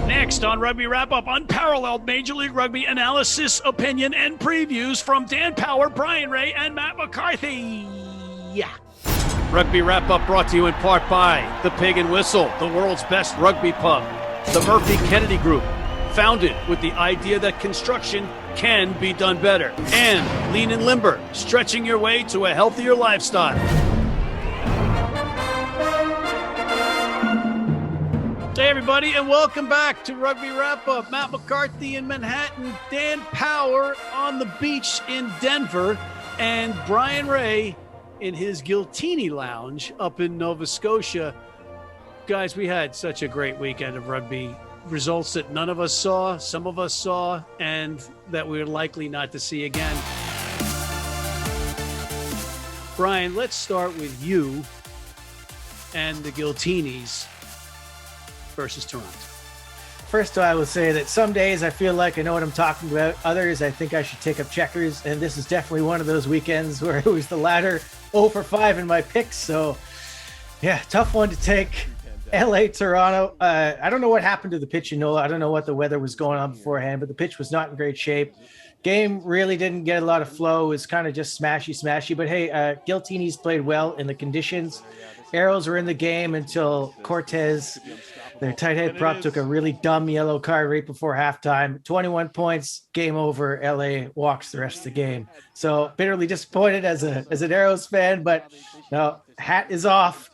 Next on Rugby Wrap-Up, unparalleled Major League Rugby analysis, opinion, and previews from Dan Power, Bryan Ray, and Matt McCarthy. Yeah. Rugby Wrap-Up brought to you in part by The Pig and Whistle, the world's best rugby pub. The Murphy Kennedy Group, founded with the idea that construction can be done better. And Lean and Limber, stretching your way to a healthier lifestyle. Hey, everybody, and welcome back to Rugby Wrap-Up. Matt McCarthy in Manhattan, Dan Power on the beach in Denver, and Bryan Ray in his Giltini lounge up in Nova Scotia. Guys, we had such a great weekend of rugby. Results that none of us saw, some of us saw, and that we're likely not to see again. Bryan, let's start with you and the Giltinis versus Toronto. First, I will say that some days I feel like I know what I'm talking about. Others, I think I should take up checkers. And this is definitely one of those weekends where it was the latter 0 for 5 in my picks. So, yeah, tough one to take. L.A., Toronto. I don't know what happened to the pitch, I don't know what the weather was going on beforehand, but the pitch was not in great shape. Game really didn't get a lot of flow. It was kind of just smashy. But, hey, Giltini's played well in the conditions. Arrows were in the game until Cortez, their tight head prop, took a really dumb yellow card right before halftime. 21 points, game over. LA walks the rest of the game. So bitterly disappointed as an Arrows fan, but no, hat is off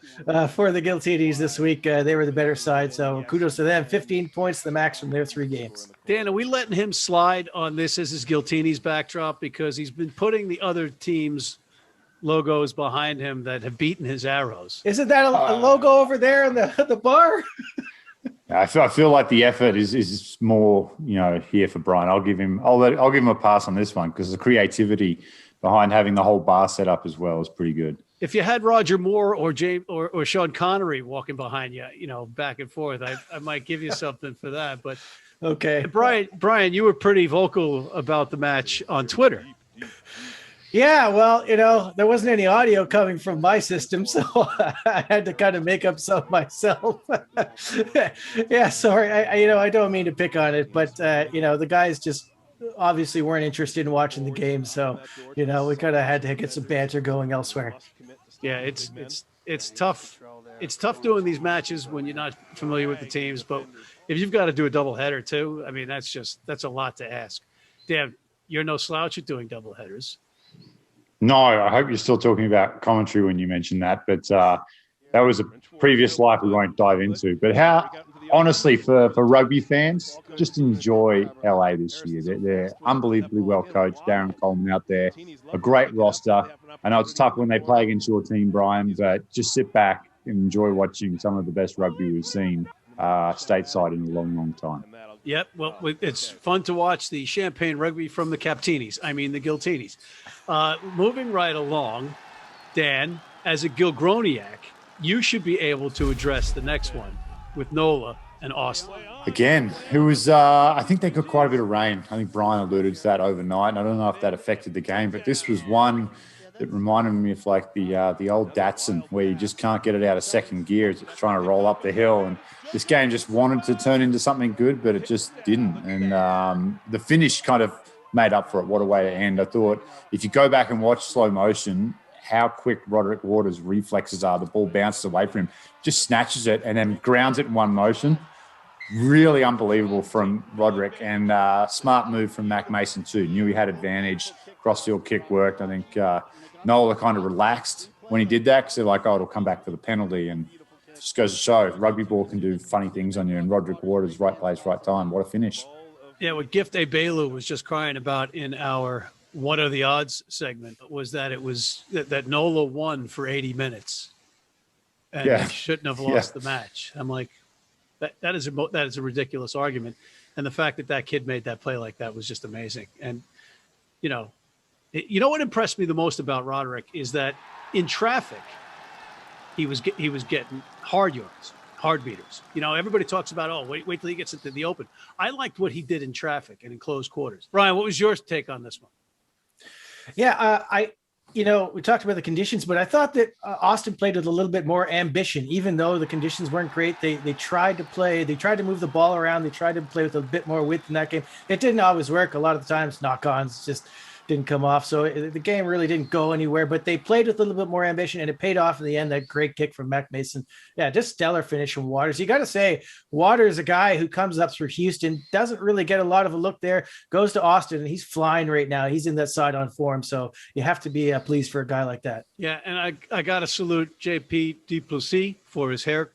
for the Giltinis this week. They were the better side, so kudos to them. 15 points, the max from their 3 games. Dan, are we letting him slide on this as his Giltini's backdrop? Because he's been putting the other teams' logos behind him that have beaten his Arrows. Isn't that a logo over there in the bar? I feel like the effort is more, here for Bryan. I'll give him a pass on this one because the creativity behind having the whole bar set up as well is pretty good. If you had Roger Moore or James or Sean Connery walking behind you, back and forth, I might give you something for that. But okay, Bryan, you were pretty vocal about the match on Twitter. Yeah, well, there wasn't any audio coming from my system, so I had to kind of make up some myself. Yeah, sorry. I don't mean to pick on it, but, the guys just obviously weren't interested in watching the game. So, we kind of had to get some banter going elsewhere. Yeah, it's tough. It's tough doing these matches when you're not familiar with the teams. But if you've got to do a doubleheader too, I mean, that's a lot to ask. Dan, you're no slouch at doing doubleheaders. No, I hope you're still talking about commentary when you mentioned that, but that was a previous life we won't dive into. But honestly, for rugby fans, just enjoy LA this year. They're unbelievably well coached. Darren Coleman out there, a great roster. I know it's tough when they play against your team, Bryan, but just sit back and enjoy watching some of the best rugby we've seen stateside in a long, long time. Yep. Well, it's fun to watch the champagne rugby from the Captinis. I mean, the Giltinis. Moving right along, Dan, as a Gilgroniac, you should be able to address the next one with Nola and Austin. Again, it was, I think they got quite a bit of rain. I think Bryan alluded to that overnight. And I don't know if that affected the game, but this was one that reminded me of like the old Datsun, where you just can't get it out of second gear. It's trying to roll up the hill. And this game just wanted to turn into something good, but it just didn't. And the finish kind of made up for it. What a way to end. I thought if you go back and watch slow motion, how quick Roderick Waters' reflexes are. The ball bounces away from him, just snatches it and then grounds it in one motion. Really unbelievable from Roderick, and smart move from Mac Mason too. Knew he had advantage. Cross-field kick worked. I think Nola kind of relaxed when he did that because they're like, oh, it'll come back for the penalty. And it just goes to show rugby ball can do funny things on you. And Roderick Waters, right place, right time. What a finish. Yeah, what Gift Bailu was just crying about in our What Are the Odds segment was that it was that Nola won for 80 minutes and he shouldn't have lost the match. I'm like, that is a ridiculous argument. And the fact that kid made that play like that was just amazing. And, what impressed me the most about Roderick is that in traffic, he was getting hard yards. Hard beaters. Everybody talks about, wait till he gets into the open. I liked what he did in traffic and in close quarters. Bryan, what was your take on this one? Yeah, we talked about the conditions, but I thought that Austin played with a little bit more ambition, even though the conditions weren't great. They tried to move the ball around. They tried to play with a bit more width in that game. It didn't always work. A lot of the times knock-ons just didn't come off. So the game really didn't go anywhere, but they played with a little bit more ambition, and it paid off in the end. That great kick from Mac Mason. Yeah, just stellar finish from Waters. You got to say, Waters, a guy who comes up through Houston, doesn't really get a lot of a look there, goes to Austin, and he's flying right now. He's in that side on form. So you have to be pleased for a guy like that. Yeah, and I got to salute JP Duplessis for his hair.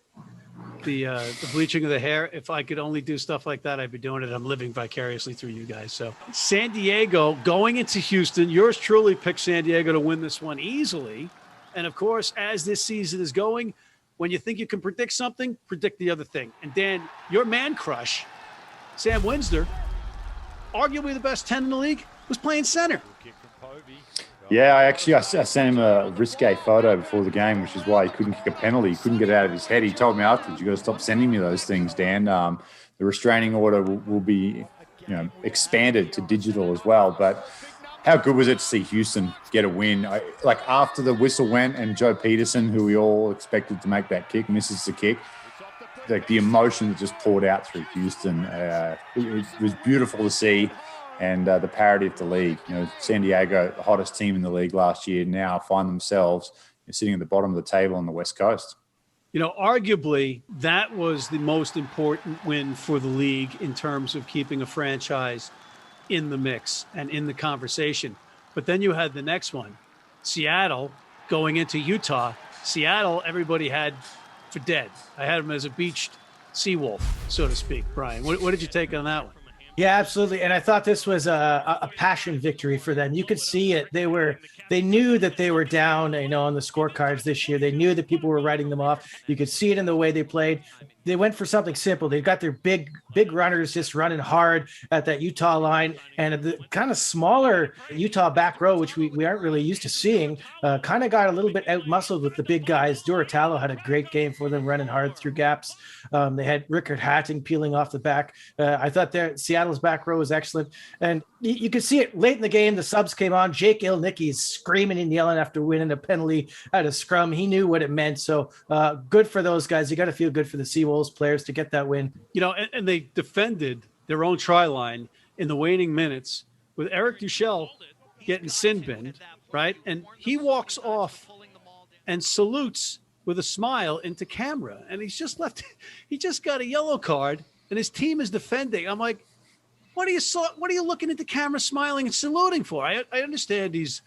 The bleaching of the hair. If I could only do stuff like that, I'd be doing it. I'm living vicariously through you guys. So San Diego going into Houston. Yours truly picked San Diego to win this one easily. And of course, as this season is going, when you think you can predict something, predict the other thing. And Dan, your man crush, Sam Windsor, arguably the best 10 in the league, was playing center. Yeah, I sent him a risque photo before the game, which is why he couldn't kick a penalty. He couldn't get it out of his head. He told me afterwards, "You got to stop sending me those things, Dan." The restraining order will be, expanded to digital as well. But how good was it to see Houston get a win? After the whistle went and Joe Peterson, who we all expected to make that kick, misses the kick. Like the emotion that just poured out through Houston, it was beautiful to see. And the parity of the league, San Diego, the hottest team in the league last year, now find themselves sitting at the bottom of the table on the West Coast. Arguably, that was the most important win for the league in terms of keeping a franchise in the mix and in the conversation. But then you had the next one, Seattle going into Utah. Seattle, everybody had for dead. I had them as a beached seawolf, so to speak. Brian, what did you take on that one? Yeah, absolutely. And I thought this was a passion victory for them. You could see it. They knew that they were down, on the scorecards this year. They knew that people were writing them off. You could see it in the way they played. They went for something simple. They've got their big runners just running hard at that Utah line, and the kind of smaller Utah back row, which we aren't really used to seeing, kind of got a little bit out-muscled with the big guys. Duratalo had a great game for them, running hard through gaps. They had Rickard Hatting peeling off the back. I thought Seattle's back row was excellent, and you could see it late in the game. The subs came on. Jake Ilnicki's screaming and yelling after winning a penalty at a scrum. He knew what it meant. So good for those guys. You got to feel good for the Seawolves players to get that win. And they defended their own try line in the waning minutes with Eric Duchel getting sin binned, right? And he walks off and salutes with a smile into camera. And he just got a yellow card and his team is defending. I'm like, what are you looking at the camera smiling and saluting for? I understand he's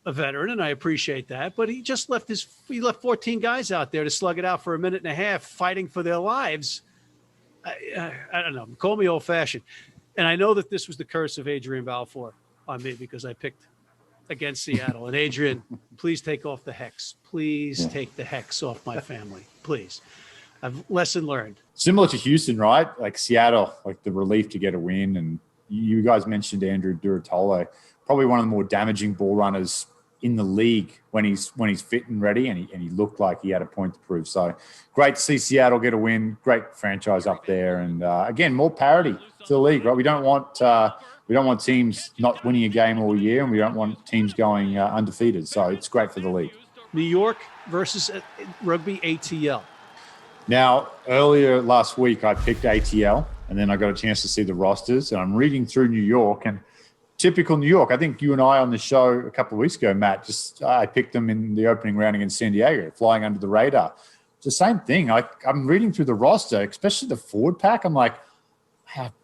a veteran and I appreciate that, but he just left 14 guys out there to slug it out for a minute and a half, fighting for their lives. I don't know. Call me old fashioned. And I know that this was the curse of Adrian Balfour on me because I picked against Seattle. And Adrian, please take off the hex. Please take the hex off my family. Please. I've lesson learned. Similar to Houston, right? Like Seattle, like the relief to get a win. And you guys mentioned Andrew Duratolo, probably one of the more damaging ball runners in the league when he's fit and ready, and he looked like he had a point to prove. So great to see Seattle get a win. Great franchise up there, and again, more parity to the league, right? We don't want teams not winning a game all year, and we don't want teams going undefeated. So it's great for the league. New York versus Rugby ATL. Now, earlier last week, I picked ATL, and then I got a chance to see the rosters, and I'm reading through New York, and typical New York. I think you and I on the show a couple of weeks ago, Matt, I picked them in the opening round against San Diego, flying under the radar. It's the same thing. I'm reading through the roster, especially the forward pack. I'm like,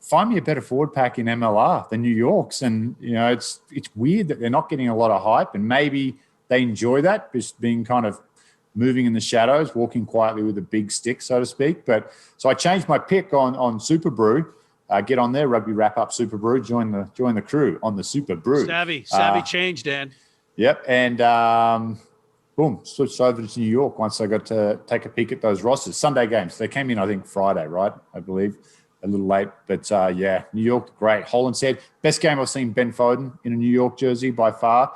find me a better forward pack in MLR than New York's. And, it's weird that they're not getting a lot of hype, and maybe they enjoy that, just being kind of moving in the shadows, walking quietly with a big stick, so to speak. But so I changed my pick on Super Brew. Get on there, Rugby Wrap Up Super Brew. Join the crew on the Super Brew. Savvy change, Dan. Yep, and boom, switched over to New York once I got to take a peek at those rosters. Sunday games. They came in, I think, Friday, right? I believe. A little late, but New York, great. Holland said, best game I've seen Ben Foden in a New York jersey by far.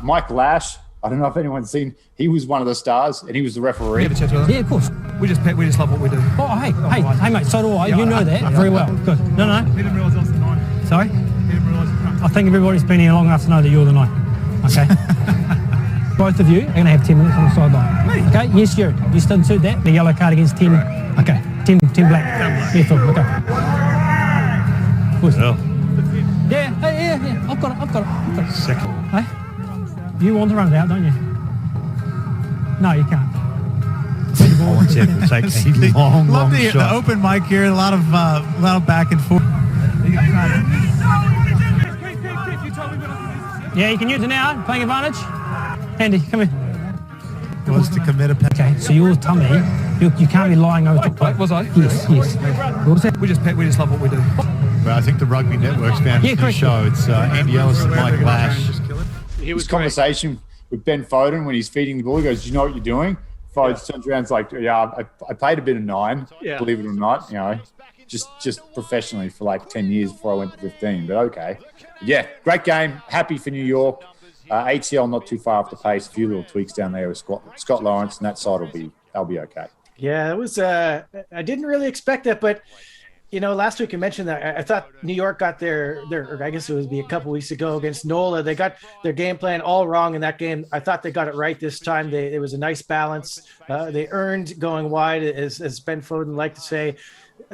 Mike Lash, I don't know if anyone's seen, he was one of the stars and he was the referee. Yeah, of course. We just love what we do. Oh, hey, mate, so do I. You know that very well. Good. No. He didn't realise I was the 9. Sorry? He didn't realise. I think everybody's been here long enough to know that you're the 9. Okay? both of you are going to have 10 minutes on the sideline. Okay? Yes, you still suit that? The yellow card against 10. Okay. 10 black. Yeah, Phil. Okay. Yeah. I've got it. Second. Hey? You want to run it out, don't you? No, you can't. I want you to take a long Love to hear shot. the open mic here. A lot of back and forth. Yeah, you can use it now. Playing advantage. Andy, come here. Wants to commit a penalty. Okay, so your tummy, you can't be lying over top. Wait, was I? Yes. What was that? We just love what we do. Well, I think the Rugby Network's found a new show. It's Andy Ellis and Mike Lash. He was His conversation with Ben Foden when he's feeding the ball, he goes, "Do you know what you're doing?" Foden turns around, and's like, "Yeah, I played a bit of 9, believe it or not, just professionally for like 10 years before I went to 15, but okay." Yeah, great game. Happy for New York. ATL not too far off the pace. A few little tweaks down there with Scott Lawrence, and that side they'll be okay. Yeah, it was. I didn't really expect it, but last week you mentioned that I thought New York got their I guess it would be a couple weeks ago against NOLA. They got their game plan all wrong in that game. I thought they got it right this time. It was a nice balance. They earned going wide, as Ben Foden liked to say.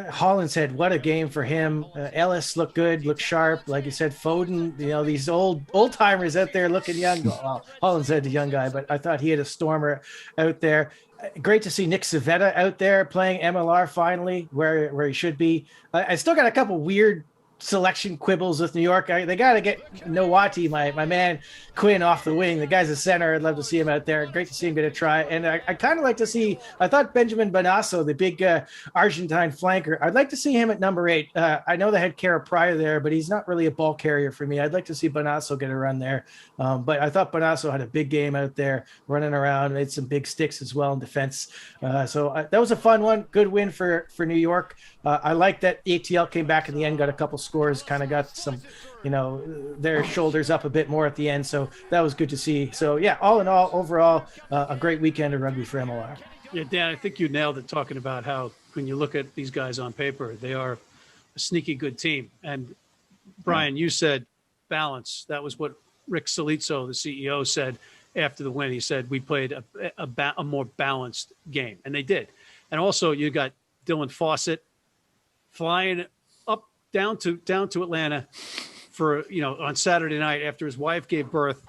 Holland said, what a game for him. Ellis looked good, looked sharp. Like you said, Foden, these old timers out there looking young. Well, Holland said the young guy, but I thought he had a stormer out there. Great to see Nick Civetta out there playing MLR finally, where he should be. I still got a couple weird selection quibbles with New York. They got to get Nowati, my man Quinn, off the wing. The guy's a center. I'd love to see him out there. Great to see him get a try. And I kind of like to see, I thought Benjamin Bonasso, the big Argentine flanker, I'd like to see him at number 8. I know they had Cara Pryor there, but he's not really a ball carrier for me. I'd like to see Bonasso get a run there. But I thought Bonasso had a big game out there running around, made some big sticks as well in defense. So that was a fun one. Good win for New York. I like that ATL came back in the end, got a couple scores, kind of got some, their shoulders up a bit more at the end. So that was good to see. So yeah, all in all, overall, a great weekend of rugby for MLR. Yeah, Dan, I think you nailed it talking about how when you look at these guys on paper, they are a sneaky good team. And Brian, you said balance. That was what Rick Salizzo, the CEO, said after the win. He said we played a more balanced game, and they did. And also you got Dylan Fawcett flying up down to Atlanta for on Saturday night after his wife gave birth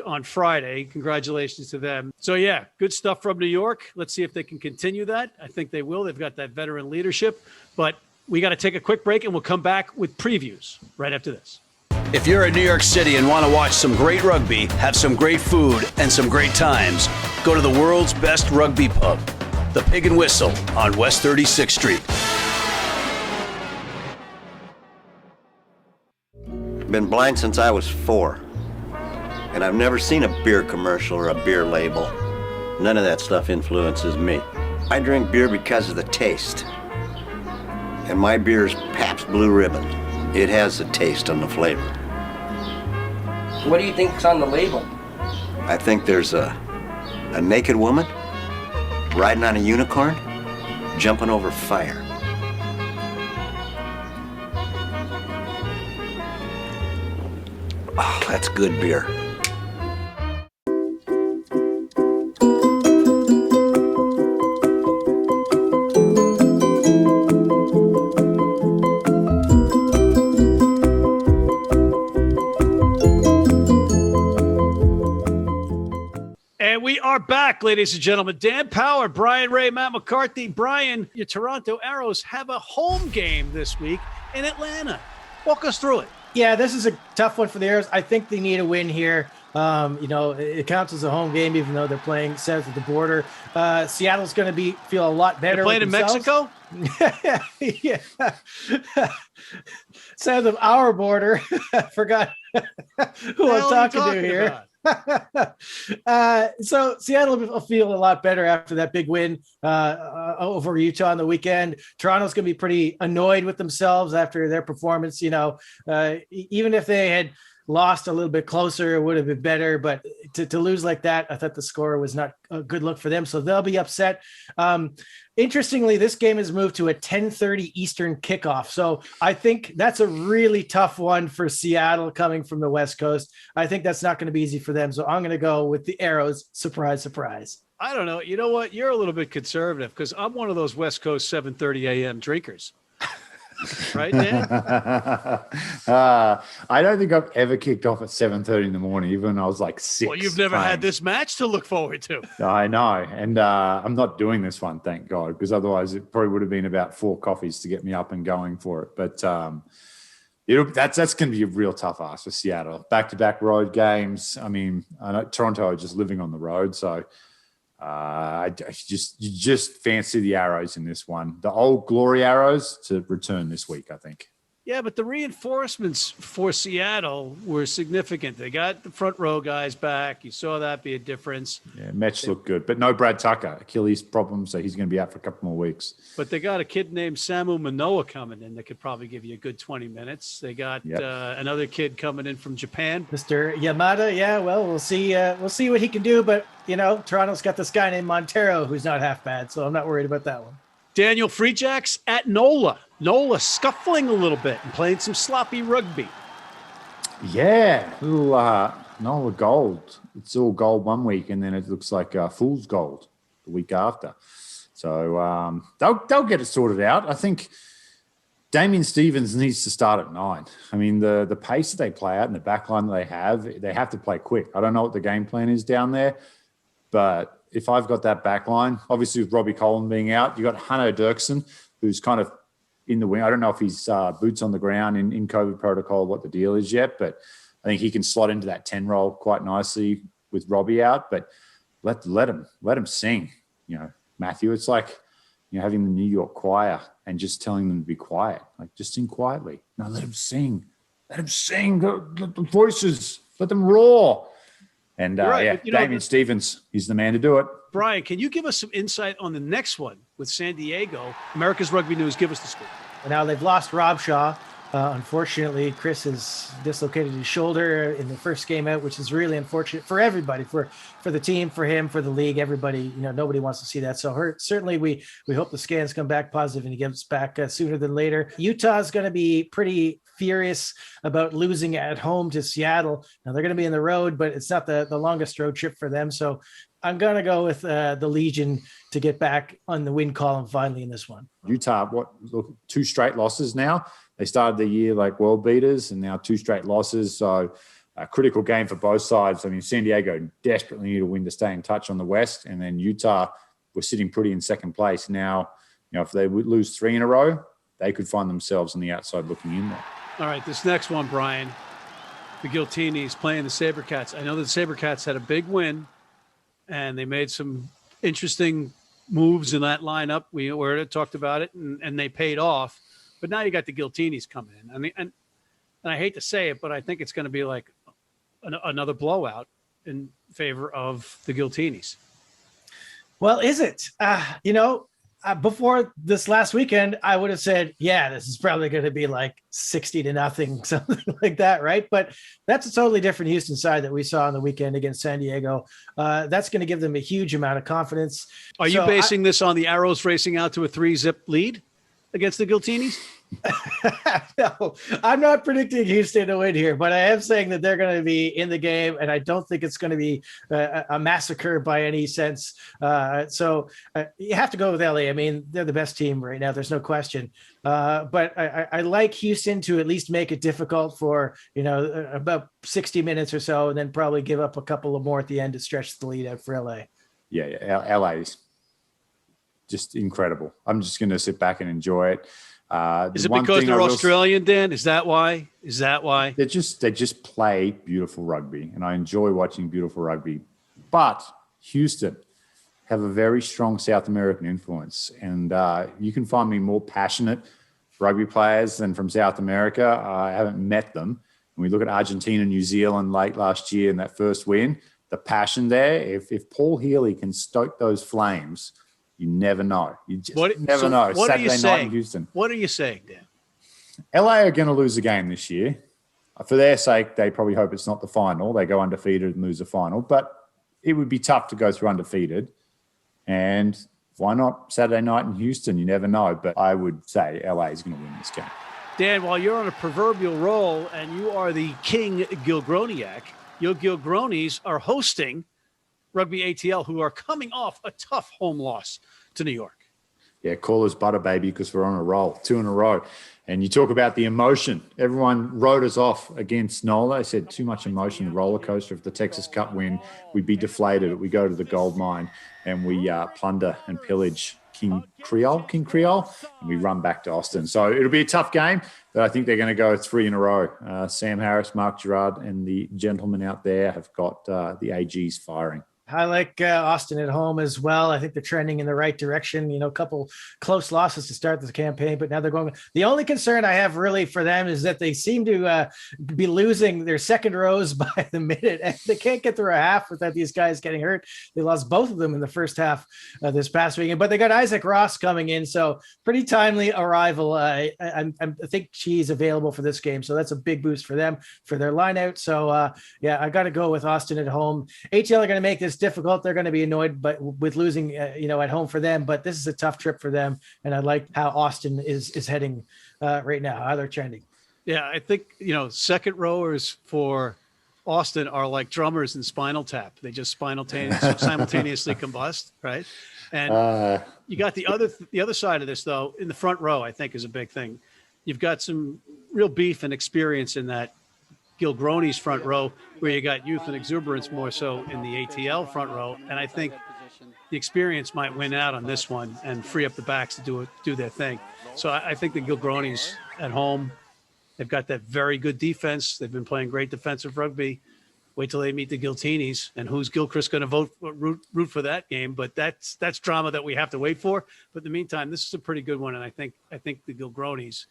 on Friday. Congratulations to them. So yeah, good stuff from New York. Let's see if they can continue that. I think they will. They've got that veteran leadership, but we got to take a quick break and we'll come back with previews right after this. If you're in New York City and want to watch some great rugby, have some great food, and some great times, go to the world's best rugby pub, the Pig and Whistle on West 36th Street. Been blind since I was 4. And I've never seen a beer commercial or a beer label. None of that stuff influences me. I drink beer because of the taste. And my beer's Pabst Blue Ribbon. It has the taste and the flavor. What do you think's on the label? I think there's a naked woman riding on a unicorn, jumping over fire. Oh, that's good beer. And we are back, ladies and gentlemen. Dan Power, Bryan Ray, Matt McCarthy. Brian, your Toronto Arrows have a home game this week in Atlanta. Walk us through it. Yeah, this is a tough one for the Arrows. I think they need a win here. It counts as a home game, even though they're playing south of the border. Seattle's going to feel a lot better. They're playing in Mexico? Yeah. South of our border. Forgot who I'm talking to here. So Seattle will feel a lot better after that big win over Utah on the weekend. Toronto's going to be pretty annoyed with themselves after their performance. Even if they had lost a little bit closer, it would have been better. But to lose like that, I thought the score was not a good look for them. So they'll be upset. Interestingly, this game has moved to a 10:30 Eastern kickoff. So I think that's a really tough one for Seattle coming from the West Coast. I think that's not going to be easy for them. So I'm going to go with the Arrows. Surprise, surprise. I don't know. You know what? You're a little bit conservative because I'm one of those West Coast 7:30 a.m. drinkers. Right, Dan? I don't think I've ever kicked off at 7:30 in the morning, even when I was like 6. Well, you've never had this match to look forward to. I know. And I'm not doing this one, thank God, because otherwise it probably would have been about 4 coffees to get me up and going for it. But that's going to be a real tough ask for Seattle. Back-to-back road games. I mean, I know Toronto are just living on the road, so you just fancy the Arrows in this one. The old glory Arrows to return this week, I think. Yeah, but the reinforcements for Seattle were significant. They got the front row guys back. You saw that be a difference. Yeah, Metch looked good, but no Brad Tucker. Achilles problem, so he's going to be out for a couple more weeks. But they got a kid named Samu Manoa coming in that could probably give you a good 20 minutes. They got another kid coming in from Japan. Mr. Yamada, yeah, well, we'll see what he can do. But, Toronto's got this guy named Montero who's not half bad, so I'm not worried about that one. Daniel Freejacks at NOLA. NOLA scuffling a little bit and playing some sloppy rugby. Yeah, little NOLA gold. It's all gold one week, and then it looks like fool's gold the week after. So they'll get it sorted out. I think Damien Stevens needs to start at 9. I mean, the pace that they play out and the back line that they have to play quick. I don't know what the game plan is down there, but if I've got that back line, obviously with Robbie Colin being out, you got Hanno Dirksen, who's kind of in the wing. I don't know if he's boots on the ground in COVID protocol, what the deal is yet, but I think he can slot into that 10 role quite nicely with Robbie out. But let him sing. Matthew, it's like having the New York choir and just telling them to be quiet, like just sing quietly. No, let him sing. Let him sing. The voices, let them roar. And Damien Stevens, he's the man to do it. Brian, can you give us some insight on the next one with San Diego? America's Rugby News, give us the scoop. Now they've lost Rob Shaw. Unfortunately, Chris has dislocated his shoulder in the first game out, which is really unfortunate for everybody, for the team, for him, for the league, everybody. Nobody wants to see that. So certainly we hope the scans come back positive and he gets back sooner than later. Utah's going to be pretty furious about losing at home to Seattle. Now they're going to be in the road, but it's not the longest road trip for them. So I'm going to go with the Legion to get back on the win column finally in this one. Utah, 2 straight losses now. They started the year like world beaters and now 2 straight losses. So a critical game for both sides. I mean, San Diego desperately need a win to stay in touch on the West. And then Utah were sitting pretty in second place. Now, if they would lose 3 in a row, they could find themselves on the outside looking in there. All right, this next one, Brian, the Giltinis playing the SaberCats. I know that the SaberCats had a big win and they made some interesting moves in that lineup. We already talked about it and they paid off. But now you got the Giltinis coming in. I mean, and I hate to say it, but I think it's going to be like another blowout in favor of the Giltinis. Well, is it? Before this last weekend, I would have said, yeah, this is probably going to be like 60-0, something like that, right? But that's a totally different Houston side that we saw on the weekend against San Diego. That's going to give them a huge amount of confidence. Are you basing this on the Arrows racing out to a 3-zip lead against the Giltinis? No, I'm not predicting Houston to win here, but I am saying that they're going to be in the game, and I don't think it's going to be a massacre by any sense. So you have to go with LA. I mean, they're the best team right now. There's no question. But I like Houston to at least make it difficult for, about 60 minutes or so, and then probably give up a couple of more at the end to stretch the lead out for LA. Yeah, LA is just incredible. I'm just going to sit back and enjoy it. Is it because they're Australian, Dan? Is that why? They just play beautiful rugby, and I enjoy watching beautiful rugby. But Houston have a very strong South American influence, and you can find me more passionate rugby players than from South America. I haven't met them. When we look at Argentina, New Zealand late last year in that first win, the passion there, if Paul Healy can stoke those flames, you never know. You just never know. What Saturday are you night saying? in Houston. What are you saying, Dan? LA are going to lose a game this year. For their sake, they probably hope it's not the final. They go undefeated and lose the final. But it would be tough to go through undefeated. And why not Saturday night in Houston? You never know. But I would say LA is going to win this game. Dan, while you're on a proverbial roll and you are the king Gilgroniak, your Gilgronis are hosting Rugby ATL, who are coming off a tough home loss to New York. Yeah, call us butter, baby, because we're on a roll, 2 in a row. And you talk about the emotion. Everyone wrote us off against NOLA. They said too much emotion, the roller coaster of the Texas Cup win. We'd be deflated. We go to the gold mine and we plunder and pillage King Creole, and we run back to Austin. So it'll be a tough game, but I think they're going to go 3 in a row. Sam Harris, Mark Gerard, and the gentlemen out there have got the AGs firing. I like Austin at home as well. I think they're trending in the right direction. You know, a couple close losses to start this campaign, but now they're going. The only concern I have really for them is that they seem to be losing their second rows by the minute, and they can't get through a half without these guys getting hurt. They lost both of them in the first half this past weekend, but they got Isaac Ross coming in, so pretty timely arrival. I think she's available for this game, so that's a big boost for them for their line out. So yeah, I got to go with Austin at home. ATL are going to make this difficult. They're going to be annoyed, but with losing, at home for them. But this is a tough trip for them, and I like how Austin is heading right now. How they're trending. Yeah, I think second rowers for Austin are like drummers in Spinal Tap. They just simultaneously combust, right? And you got the other side of this though. In the front row, I think is a big thing. You've got some real beef and experience in that Gilgroni's front row, where you got youth and exuberance more so in the ATL front row. And I think the experience might win out on this one and free up the backs to do their thing. So I think the Gilgroni's at home, they've got that very good defense. They've been playing great defensive rugby. Wait till they meet the Giltinis, and who's Gilchrist going to root for that game? But that's drama that we have to wait for. But in the meantime, this is a pretty good one, and I think the Gilgronis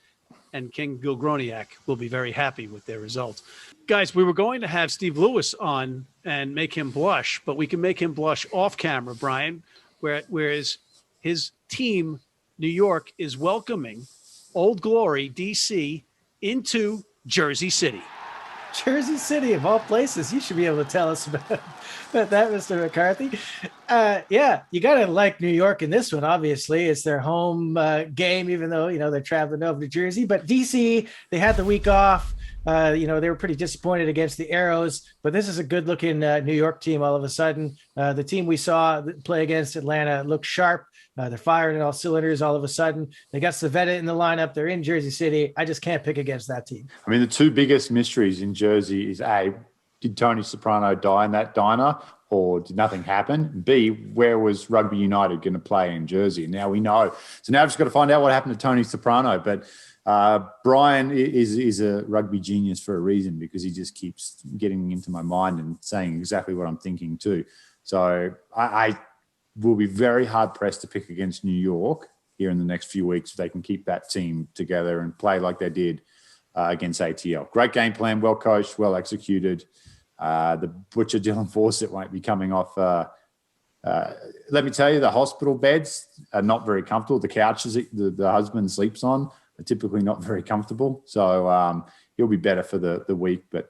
and King Gilgroniak will be very happy with their results. Guys, we were going to have Steve Lewis on and make him blush, but we can make him blush off camera, Brian, whereas his team, New York, is welcoming Old Glory, D.C., into Jersey City. Jersey City, of all places. You should be able to tell us about that, Mr. McCarthy. Yeah, you got to like New York in this one, obviously. It's their home game, even though, they're traveling over to Jersey. But DC, they had the week off. They were pretty disappointed against the Arrows. But this is a good-looking New York team all of a sudden. The team we saw play against Atlanta looked sharp. They're firing at all cylinders all of a sudden. They got Savetta in the lineup. They're in Jersey City. I just can't pick against that team. I mean, the two biggest mysteries in Jersey is A, did Tony Soprano die in that diner, or did nothing happen? B, where was Rugby United going to play in Jersey? Now we know. So now I've just got to find out what happened to Tony Soprano. But Brian is a rugby genius for a reason, because he just keeps getting into my mind and saying exactly what I'm thinking too. So I will be very hard-pressed to pick against New York here in the next few weeks if they can keep that team together and play like they did against ATL. Great game plan, well coached, well executed. The butcher Dylan Fawcett won't be coming off. Let me tell you, the hospital beds are not very comfortable. The couches the husband sleeps on are typically not very comfortable. So he'll be better for the week, but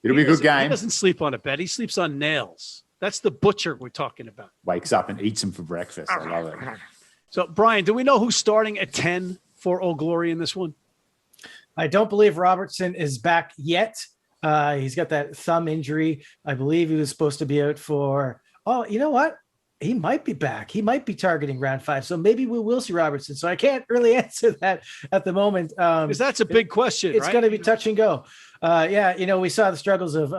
it'll be a good game. He doesn't sleep on a bed. He sleeps on nails. That's the butcher we're talking about. Wakes up and eats them for breakfast. I love it. So, Brian, do we know who's starting at 10 for Old Glory in this one? I don't believe Robertson is back yet. He's got that thumb injury. I believe he was supposed to be out for, you know what? He might be back. He might be targeting round 5. So maybe we will see Robertson. So I can't really answer that at the moment. Because that's a big question, It's right? going to be touch and go. We saw the struggles of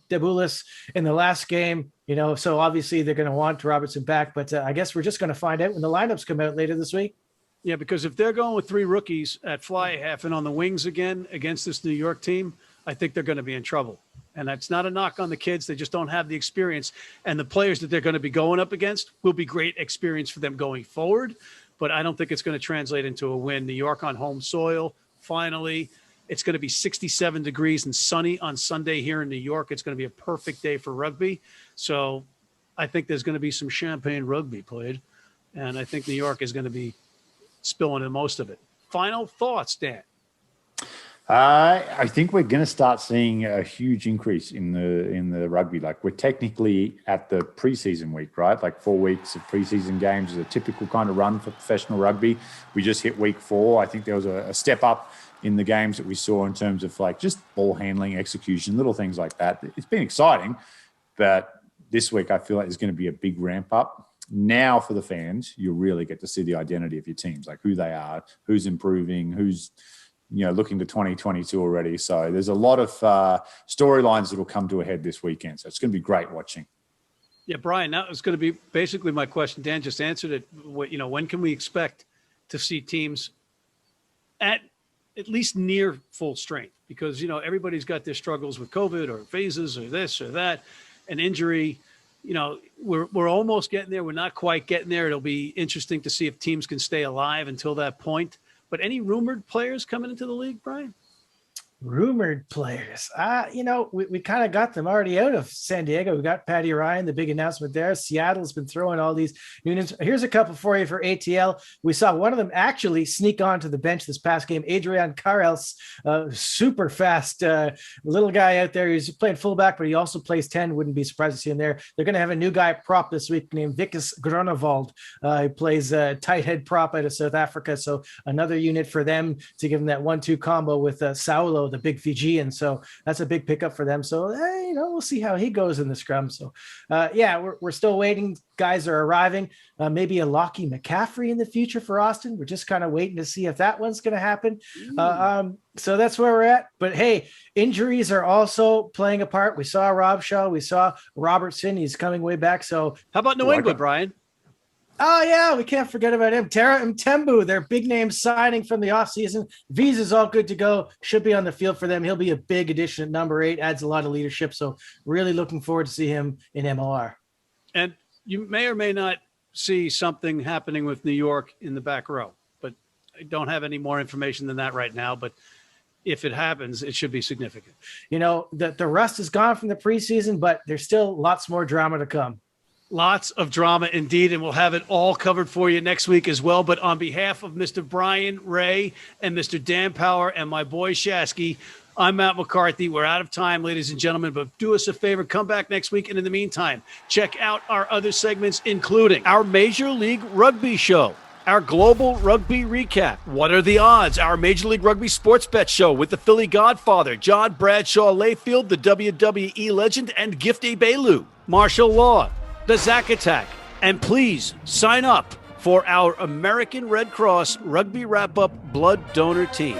Deboulis in the last game, so obviously they're going to want Robertson back, but I guess we're just going to find out when the lineups come out later this week. Yeah, because if they're going with 3 rookies at fly half and on the wings again against this New York team, I think they're going to be in trouble. And that's not a knock on the kids. They just don't have the experience. And the players that they're going to be going up against will be great experience for them going forward. But I don't think it's going to translate into a win. New York on home soil, finally. It's going to be 67 degrees and sunny on Sunday here in New York. It's going to be a perfect day for rugby. So I think there's going to be some champagne rugby played. And I think New York is going to be spilling the most of it. Final thoughts, Dan? I think we're going to start seeing a huge increase in the rugby. Like, we're technically at the preseason week, right? Like 4 weeks of preseason games is a typical kind of run for professional rugby. We just hit week 4. I think there was a step up in the games that we saw in terms of like just ball handling, execution, little things like that. It's been exciting, but this week I feel like there's going to be a big ramp up. Now for the fans, you'll really get to see the identity of your teams, like who they are, who's improving, who's looking to 2022 already. So there's a lot of storylines that will come to a head this weekend. So it's going to be great watching. Yeah, Brian, that was going to be basically my question. Dan just answered it. When can we expect to see teams at least near full strength? Because, everybody's got their struggles with COVID or phases or this or that, an injury. We're almost getting there. We're not quite getting there. It'll be interesting to see if teams can stay alive until that point. But any rumored players coming into the league, Brian? Rumored players. We kind of got them already out of San Diego. We got Paddy Ryan, the big announcement there. Seattle's been throwing all these new names. Here's a couple for you for ATL. We saw one of them actually sneak onto the bench this past game. Adrian Karels, super fast little guy out there. He's playing fullback, but he also plays 10. Wouldn't be surprised to see him there. They're going to have a new guy prop this week named Vikas Gronewald. He plays tight head prop out of South Africa. So another unit for them to give him that 1-2 combo with Saulo, the big Fijian. So that's a big pickup for them. So, we'll see how he goes in the scrum. So, we're still waiting. Guys are arriving. Maybe a Lockie McCaffrey in the future for Austin. We're just kind of waiting to see if that one's going to happen. So that's where we're at. But, hey, injuries are also playing a part. We saw Rob Shaw. We saw Robertson. He's coming way back. So how about New England, Brian? Oh, yeah, we can't forget about him. Tara Mtembu, their big name signing from the offseason. Visa's all good to go. Should be on the field for them. He'll be a big addition at number 8, adds a lot of leadership. So really looking forward to see him in MOR. And you may or may not see something happening with New York in the back row, but I don't have any more information than that right now. But if it happens, it should be significant. The rust is gone from the preseason, but there's still lots more drama to come. Lots of drama indeed, and we'll have it all covered for you next week as well. But on behalf of Mr. Bryan Ray and Mr. Dan Power and my boy Shasky, I'm Matt McCarthy. We're out of time, ladies and gentlemen, but do us a favor, come back next week. And in the meantime, check out our other segments, including our Major League Rugby show, our Global Rugby Recap, What Are the Odds?, our Major League Rugby Sports Bet show with the Philly Godfather, John Bradshaw Layfield, the WWE legend, and Gifty Bailu, martial law, the Zack Attack, and please sign up for our American Red Cross Rugby Wrap-Up Blood Donor Team.